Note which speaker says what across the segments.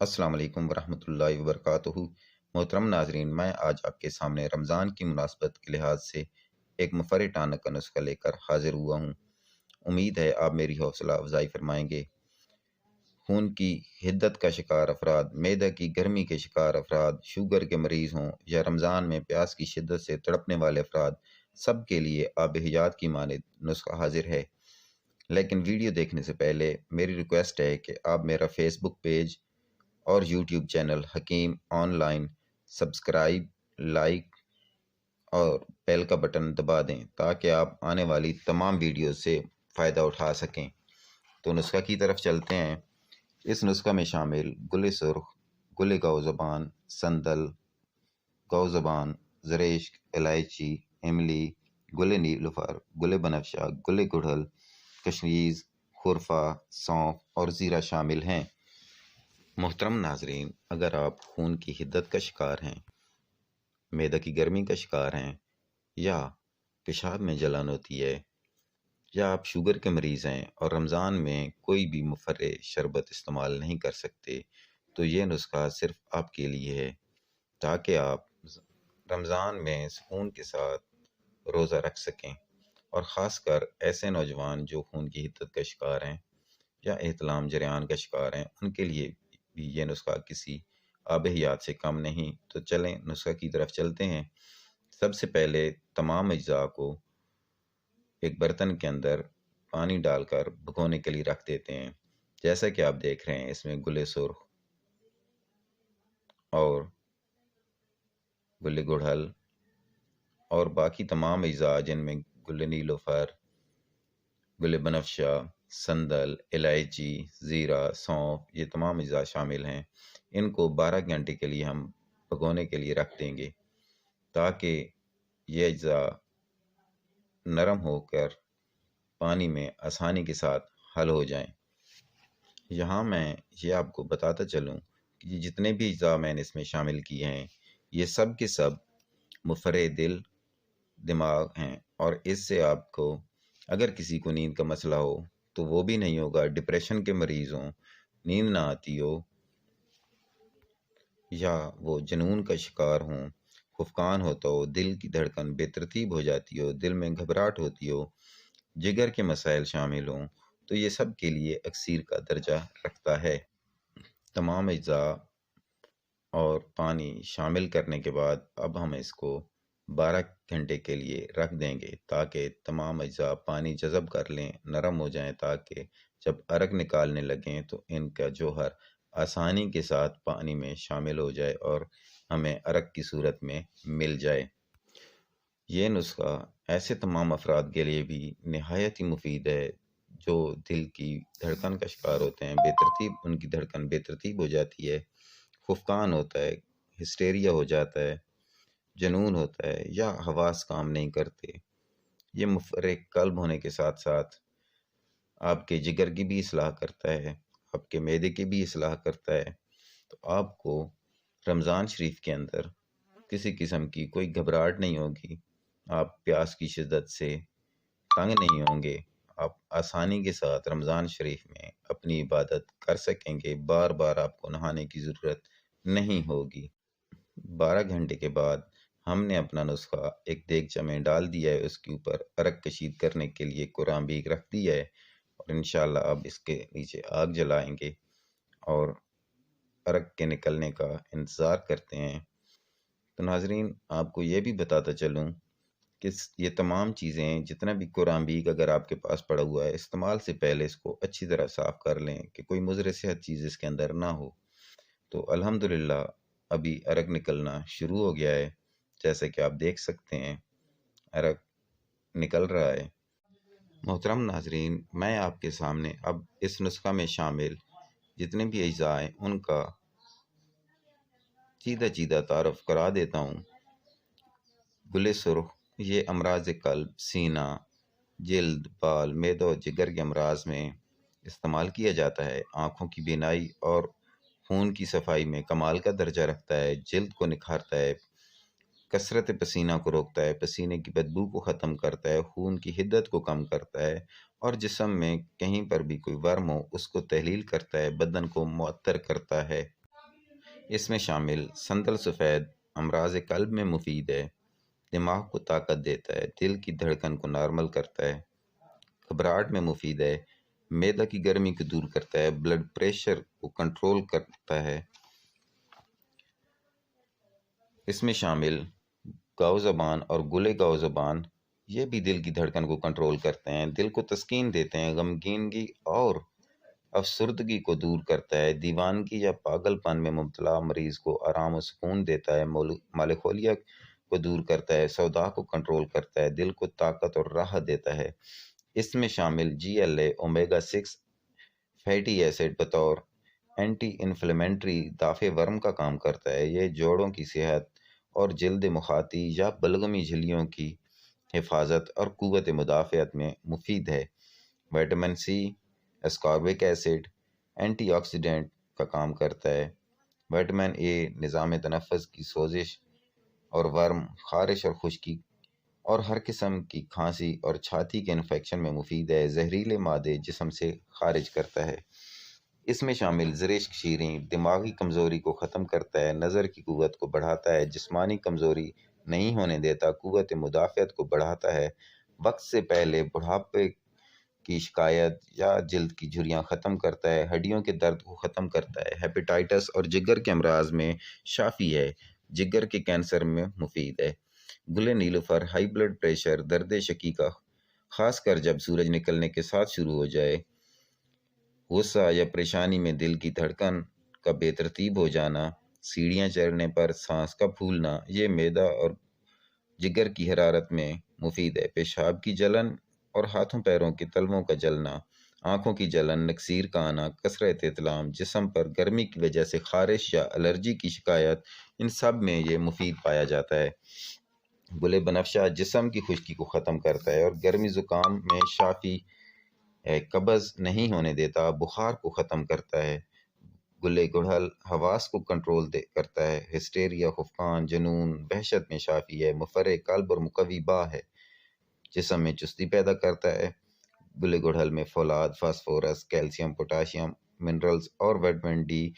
Speaker 1: السلام علیکم ورحمۃ اللہ وبرکاتہ۔ محترم ناظرین، میں آج آپ کے سامنے رمضان کی مناسبت کے لحاظ سے ایک مفرح ٹانک کا نسخہ لے کر حاضر ہوا ہوں۔ امید ہے آپ میری حوصلہ افزائی فرمائیں گے۔ خون کی حدت کا شکار افراد، معدہ کی گرمی کے شکار افراد، شوگر کے مریض ہوں یا رمضان میں پیاس کی شدت سے تڑپنے والے افراد، سب کے لیے آب حیات کی مانند نسخہ حاضر ہے۔ لیکن ویڈیو دیکھنے سے پہلے میری ریکویسٹ ہے کہ آپ میرا فیس بک پیج اور یوٹیوب چینل حکیم آن لائن سبسکرائب، لائک اور بیل کا بٹن دبا دیں تاکہ آپ آنے والی تمام ویڈیوز سے فائدہ اٹھا سکیں۔ تو نسخہ کی طرف چلتے ہیں۔ اس نسخہ میں شامل گل سرخ، گل گاؤ زبان، سندل، گاؤ زبان، زریشک، الائچی، املی، گل نیلوفر، گل بنفشہ، گل گڑہل، کشمیز، خرفہ، سونف اور زیرہ شامل ہیں۔ محترم ناظرین، اگر آپ خون کی حدت کا شکار ہیں، معدہ کی گرمی کا شکار ہیں، یا پیشاب میں جلن ہوتی ہے، یا آپ شوگر کے مریض ہیں اور رمضان میں کوئی بھی مفرح شربت استعمال نہیں کر سکتے، تو یہ نسخہ صرف آپ کے لیے ہے تاکہ آپ رمضان میں سکون کے ساتھ روزہ رکھ سکیں۔ اور خاص کر ایسے نوجوان جو خون کی حدت کا شکار ہیں یا احتلام جریان کا شکار ہیں، ان کے لیے بھی یہ نسخہ کسی آب حیات سے کم نہیں۔ تو چلیں نسخہ کی طرف چلتے ہیں۔ سب سے پہلے تمام اجزاء کو ایک برتن کے اندر پانی ڈال کر بھگونے کے لیے رکھ دیتے ہیں۔ جیسا کہ آپ دیکھ رہے ہیں، اس میں گل سرخ اور گل گڑہل اور باقی تمام اجزاء جن میں گل نیلوفر، گل بنفشہ، سندل، الائچی، زیرہ، سونف، یہ تمام اجزاء شامل ہیں۔ ان کو 12 گھنٹے کے لیے ہم بھگونے کے لیے رکھ دیں گے تاکہ یہ اجزاء نرم ہو کر پانی میں آسانی کے ساتھ حل ہو جائیں۔ یہاں میں یہ آپ کو بتاتا چلوں کہ جتنے بھی اجزاء میں نے اس میں شامل کیے ہیں، یہ سب کے سب مفرح دل دماغ ہیں، اور اس سے آپ کو اگر کسی کو نیند کا مسئلہ ہو تو وہ بھی نہیں ہوگا، ڈپریشن کے مریض ہوں، نیند نہ آتی ہو، یا وہ جنون کا شکار ہوں، خفقان ہوتا ہو، دل کی دھڑکن بے ترتیب ہو جاتی ہو، دل میں گھبراہٹ ہوتی ہو، جگر کے مسائل شامل ہوں، تو یہ سب کے لیے اکسیر کا درجہ رکھتا ہے۔ تمام اجزاء اور پانی شامل کرنے کے بعد اب ہم اس کو 12 گھنٹے کے لیے رکھ دیں گے تاکہ تمام اجزاء پانی جذب کر لیں، نرم ہو جائیں، تاکہ جب عرق نکالنے لگیں تو ان کا جوہر آسانی کے ساتھ پانی میں شامل ہو جائے اور ہمیں عرق کی صورت میں مل جائے۔ یہ نسخہ ایسے تمام افراد کے لیے بھی نہایت ہی مفید ہے جو دل کی دھڑکن کا شکار ہوتے ہیں، ان کی دھڑکن بے ترتیب ہو جاتی ہے، خفقان ہوتا ہے، ہسٹیریا ہو جاتا ہے، جنون ہوتا ہے، یا حواس کام نہیں کرتے۔ یہ مفرح قلب ہونے کے ساتھ ساتھ آپ کے جگر کی بھی اصلاح کرتا ہے، آپ کے معدے کی بھی اصلاح کرتا ہے۔ تو آپ کو رمضان شریف کے اندر کسی قسم کی کوئی گھبراہٹ نہیں ہوگی، آپ پیاس کی شدت سے تنگ نہیں ہوں گے، آپ آسانی کے ساتھ رمضان شریف میں اپنی عبادت کر سکیں گے، بار بار آپ کو نہانے کی ضرورت نہیں ہوگی۔ 12 گھنٹے کے بعد ہم نے اپنا نسخہ ایک دیگچہ میں ڈال دیا ہے، اس کے اوپر عرق کشید کرنے کے لیے قرآن بیگ رکھ دیا ہے، اور انشاءاللہ اب اس کے نیچے آگ جلائیں گے اور عرق کے نکلنے کا انتظار کرتے ہیں۔ تو ناظرین، آپ کو یہ بھی بتاتا چلوں کہ یہ تمام چیزیں، جتنا بھی قرآن بیگ اگر آپ کے پاس پڑا ہوا ہے، استعمال سے پہلے اس کو اچھی طرح صاف کر لیں کہ کوئی مضر صحت چیز اس کے اندر نہ ہو۔ تو الحمدللہ ابھی عرق نکلنا شروع ہو گیا ہے، جیسے کہ آپ دیکھ سکتے ہیں عرق نکل رہا ہے۔ محترم ناظرین، میں آپ کے سامنے اب اس نسخہ میں شامل جتنے بھی اجزاء ہیں ان کا چیدہ تعارف کرا دیتا ہوں۔ گل سرخ یہ امراض قلب، سینہ، جلد، بال، معدہ و جگر کے امراض میں استعمال کیا جاتا ہے۔ آنکھوں کی بینائی اور خون کی صفائی میں کمال کا درجہ رکھتا ہے، جلد کو نکھارتا ہے، کثرت پسینہ کو روکتا ہے، پسینے کی بدبو کو ختم کرتا ہے، خون کی حدت کو کم کرتا ہے، اور جسم میں کہیں پر بھی کوئی ورم ہو اس کو تحلیل کرتا ہے، بدن کو معطر کرتا ہے۔ اس میں شامل سندل سفید امراض قلب میں مفید ہے، دماغ کو طاقت دیتا ہے، دل کی دھڑکن کو نارمل کرتا ہے، گھبراہٹ میں مفید ہے، معدہ کی گرمی کو دور کرتا ہے، بلڈ پریشر کو کنٹرول کرتا ہے۔ اس میں شامل گاؤ زبان اور گلے گاؤ زبان، یہ بھی دل کی دھڑکن کو کنٹرول کرتے ہیں، دل کو تسکین دیتے ہیں، غمگینگی اور افسردگی کو دور کرتا ہے، دیوانگی یا پاگل پن میں مبتلا مریض کو آرام و سکون دیتا ہے، مالخولیا کو دور کرتا ہے، سودا کو کنٹرول کرتا ہے، دل کو طاقت اور راحت دیتا ہے۔ اس میں شامل GLA اومیگا 6 فیٹی ایسڈ بطور اینٹی انفلیمیٹری دافع ورم کا کام کرتا ہے، یہ جوڑوں کی صحت اور جلد مخاطی یا بلغمی جھلیوں کی حفاظت اور قوت مدافعت میں مفید ہے۔ Vitamin C ascorbic acid antioxidant کا کام کرتا ہے۔ وٹامن A نظام تنفس کی سوزش اور ورم، خارش اور خشکی اور ہر قسم کی کھانسی اور چھاتی کے انفیکشن میں مفید ہے، زہریلے مادے جسم سے خارج کرتا ہے۔ اس میں شامل زرشک شیریں دماغی کمزوری کو ختم کرتا ہے، نظر کی قوت کو بڑھاتا ہے، جسمانی کمزوری نہیں ہونے دیتا، قوت مدافعت کو بڑھاتا ہے، وقت سے پہلے بڑھاپے کی شکایت یا جلد کی جھریاں ختم کرتا ہے، ہڈیوں کے درد کو ختم کرتا ہے، ہیپیٹائٹس اور جگر کے امراض میں شافی ہے، جگر کے کینسر میں مفید ہے۔ گل نیلوفر ہائی بلڈ پریشر، درد شقیقہ خاص کر جب سورج نکلنے کے ساتھ شروع ہو جائے، غصہ یا پریشانی میں دل کی دھڑکن کا بے ترتیب ہو جانا، سیڑھیاں چڑھنے پر سانس کا پھولنا، یہ معدہ اور جگر کی حرارت میں مفید ہے، پیشاب کی جلن اور ہاتھوں پیروں کے تلووں کا جلنا، آنکھوں کی جلن، نکسیر کا آنا، کثرت اطلام، جسم پر گرمی کی وجہ سے خارش یا الرجی کی شکایت، ان سب میں یہ مفید پایا جاتا ہے۔ گل بنفشہ جسم کی خشکی کو ختم کرتا ہے اور گرمی زکام میں شافی ہے، قبض نہیں ہونے دیتا، بخار کو ختم کرتا ہے۔ گل گڑہل حواس کو کنٹرول کرتا ہے، ہسٹیریا، خفقان، جنون، وحشت میں شافی ہے، مفرح قلب اور مقوی باہ ہے، جسم میں چستی پیدا کرتا ہے۔ گل گڑہل میں فولاد، فاسفورس، کیلشیم، پوٹاشیم، منرلز اور وٹامن ڈی،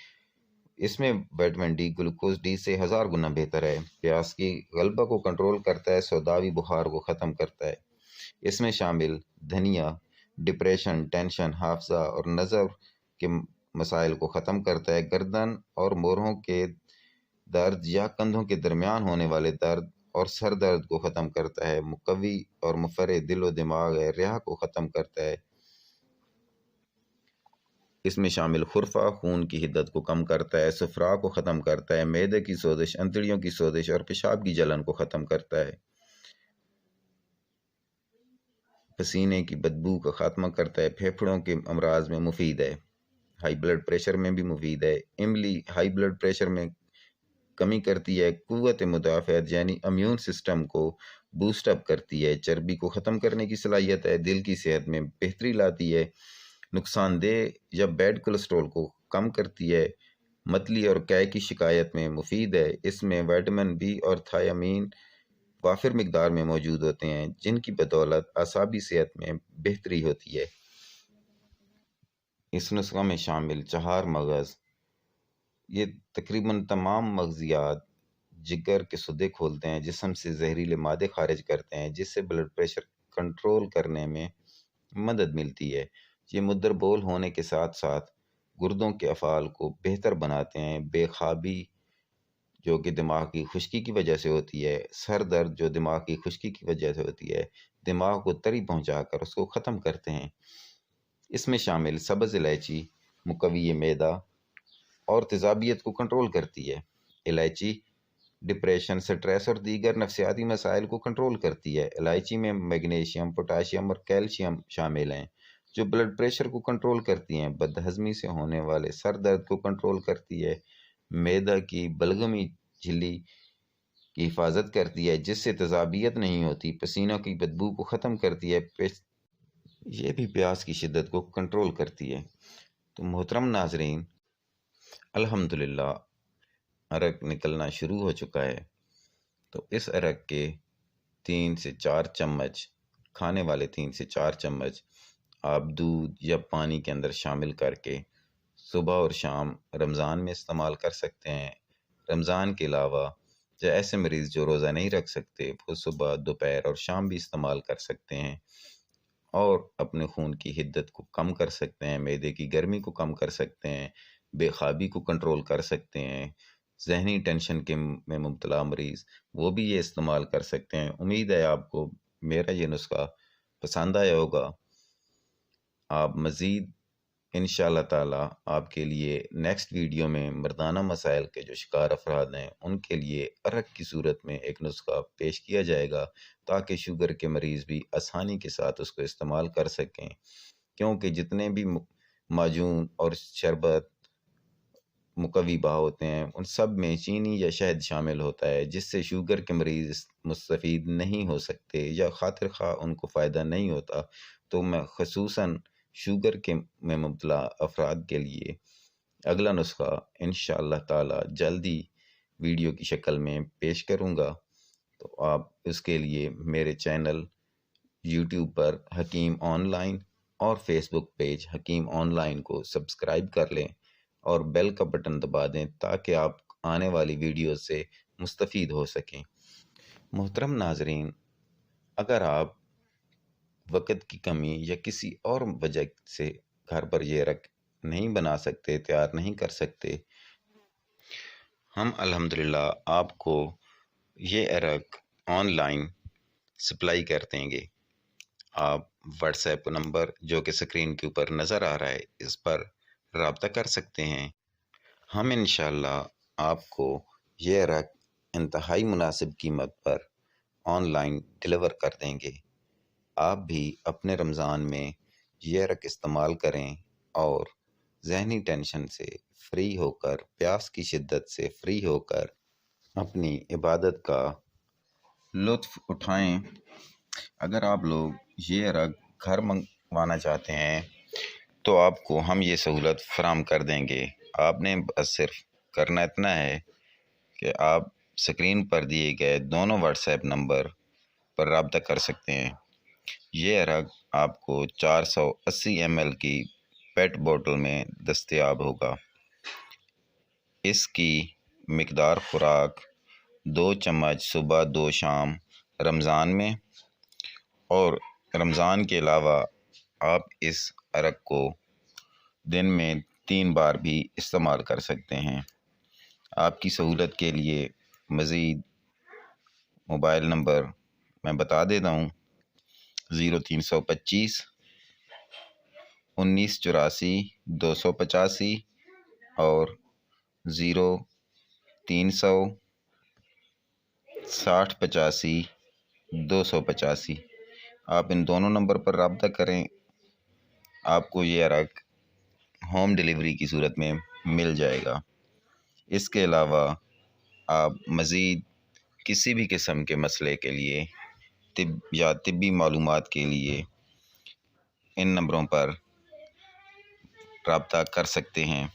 Speaker 1: اس میں وٹامن ڈی گلوکوز ڈی سے 1000 گنا بہتر ہے، پیاس کی غلبہ کو کنٹرول کرتا ہے، سوداوی بخار کو ختم کرتا ہے۔ اس میں شامل دھنیا ڈپریشن، ٹینشن، حافظہ اور نظر کے مسائل کو ختم کرتا ہے، گردن اور موڑوں کے درد یا کندھوں کے درمیان ہونے والے درد اور سر درد کو ختم کرتا ہے، مقوی اور مفرح دل و دماغ ہے، ریا کو ختم کرتا ہے۔ اس میں شامل خرفہ خون کی حدت کو کم کرتا ہے، صفرا کو ختم کرتا ہے، معدے کی سوزش، انتڑیوں کی سوزش اور پیشاب کی جلن کو ختم کرتا ہے، پسینے کی بدبو کا خاتمہ کرتا ہے، پھیپھڑوں کے امراض میں مفید ہے، ہائی بلڈ پریشر میں بھی مفید ہے۔ املی ہائی بلڈ پریشر میں کمی کرتی ہے، قوت مدافعت یعنی امیون سسٹم کو بوسٹ اپ کرتی ہے، چربی کو ختم کرنے کی صلاحیت ہے، دل کی صحت میں بہتری لاتی ہے، نقصان دہ یا بیڈ کولیسٹرول کو کم کرتی ہے، متلی اور قے کی شکایت میں مفید ہے۔ اس میں وٹامن B اور تھیامین وافر مقدار میں موجود ہوتے ہیں، جن کی بدولت اعصابی صحت میں بہتری ہوتی ہے۔ اس نسخہ میں شامل 4 مغز، یہ تقریباً تمام مغزیات جگر کے سدے کھولتے ہیں، جسم سے زہریلے مادے خارج کرتے ہیں، جس سے بلڈ پریشر کنٹرول کرنے میں مدد ملتی ہے۔ یہ مدر بول ہونے کے ساتھ ساتھ گردوں کے افعال کو بہتر بناتے ہیں، بے خوابی جو کہ دماغ کی خشکی کی وجہ سے ہوتی ہے، سر درد جو دماغ کی خشکی کی وجہ سے ہوتی ہے، دماغ کو تری پہنچا کر اس کو ختم کرتے ہیں۔ اس میں شامل سبز الائچی مقوی معدہ اور تیزابیت کو کنٹرول کرتی ہے، الائچی ڈپریشن، سٹریس اور دیگر نفسیاتی مسائل کو کنٹرول کرتی ہے، الائچی میں میگنیشیم، پوٹاشیم اور کیلشیم شامل ہیں جو بلڈ پریشر کو کنٹرول کرتی ہیں، بد ہضمی سے ہونے والے سر درد کو کنٹرول کرتی ہے، معدہ کی بلغمی جھلی کی حفاظت کرتی ہے جس سے تیزابیت نہیں ہوتی، پسینوں کی بدبو کو ختم کرتی ہے، یہ بھی پیاس کی شدت کو کنٹرول کرتی ہے۔ تو محترم ناظرین، الحمدللہ عرق نکلنا شروع ہو چکا ہے، تو اس عرق کے 3 سے 4 چمچ، کھانے والے 3 سے 4 چمچ آپ دودھ یا پانی کے اندر شامل کر کے صبح اور شام رمضان میں استعمال کر سکتے ہیں۔ رمضان کے علاوہ جو ایسے مریض جو روزہ نہیں رکھ سکتے وہ صبح، دوپہر اور شام بھی استعمال کر سکتے ہیں اور اپنے خون کی حدت کو کم کر سکتے ہیں، معدے کی گرمی کو کم کر سکتے ہیں، بے خوابی کو کنٹرول کر سکتے ہیں۔ ذہنی ٹینشن کے میں مبتلا مریض وہ بھی یہ استعمال کر سکتے ہیں۔ امید ہے آپ کو میرا یہ نسخہ پسند آیا ہوگا۔ آپ مزید انشاءاللہ تعالی آپ کے لیے نیکسٹ ویڈیو میں مردانہ مسائل کے جو شکار افراد ہیں ان کے لیے عرق کی صورت میں ایک نسخہ پیش کیا جائے گا، تاکہ شوگر کے مریض بھی آسانی کے ساتھ اس کو استعمال کر سکیں، کیونکہ جتنے بھی معجون اور شربت مقوی بہا ہوتے ہیں ان سب میں چینی یا شہد شامل ہوتا ہے، جس سے شوگر کے مریض مستفید نہیں ہو سکتے یا خاطر خواہ ان کو فائدہ نہیں ہوتا۔ تو میں خصوصاً شوگر کے میں مبتلا افراد کے لیے اگلا نسخہ انشاءاللہ تعالی جلدی ویڈیو کی شکل میں پیش کروں گا۔ تو آپ اس کے لیے میرے چینل یوٹیوب پر حکیم آن لائن اور فیس بک پیج حکیم آن لائن کو سبسکرائب کر لیں اور بیل کا بٹن دبا دیں، تاکہ آپ آنے والی ویڈیو سے مستفید ہو سکیں۔ محترم ناظرین، اگر آپ وقت کی کمی یا کسی اور وجہ سے گھر پر یہ عرق نہیں بنا سکتے، تیار نہیں کر سکتے، ہم الحمدللہ آپ کو یہ عرق آن لائن سپلائی کر دیں گے۔ آپ واٹس ایپ نمبر جو کہ سکرین کے اوپر نظر آ رہا ہے اس پر رابطہ کر سکتے ہیں۔ ہم انشاءاللہ آپ کو یہ عرق انتہائی مناسب قیمت پر آن لائن ڈیلیور کر دیں گے۔ آپ بھی اپنے رمضان میں یہ عرق استعمال کریں اور ذہنی ٹینشن سے فری ہو کر، پیاس کی شدت سے فری ہو کر اپنی عبادت کا لطف اٹھائیں۔ اگر آپ لوگ یہ عرق گھر منگوانا چاہتے ہیں تو آپ کو ہم یہ سہولت فراہم کر دیں گے۔ آپ نے بس صرف کرنا اتنا ہے کہ آپ سکرین پر دیے گئے دونوں واٹس ایپ نمبر پر رابطہ کر سکتے ہیں۔ یہ عرق آپ کو 480 ml کی پیٹ بوٹل میں دستیاب ہوگا۔ اس کی مقدار خوراک 2 چمچ صبح 2 شام رمضان میں، اور رمضان کے علاوہ آپ اس عرق کو دن میں 3 بار بھی استعمال کر سکتے ہیں۔ آپ کی سہولت کے لیے مزید موبائل نمبر میں بتا دیتا ہوں: 0325 1984 285 اور 0300 60 85 285۔ آپ ان دونوں نمبر پر رابطہ کریں، آپ کو یہ عرق ہوم ڈیلیوری کی صورت میں مل جائے گا۔ اس کے علاوہ آپ مزید کسی بھی قسم کے مسئلے کے لیے طبی معلومات کے لیے ان نمبروں پر رابطہ کر سکتے ہیں۔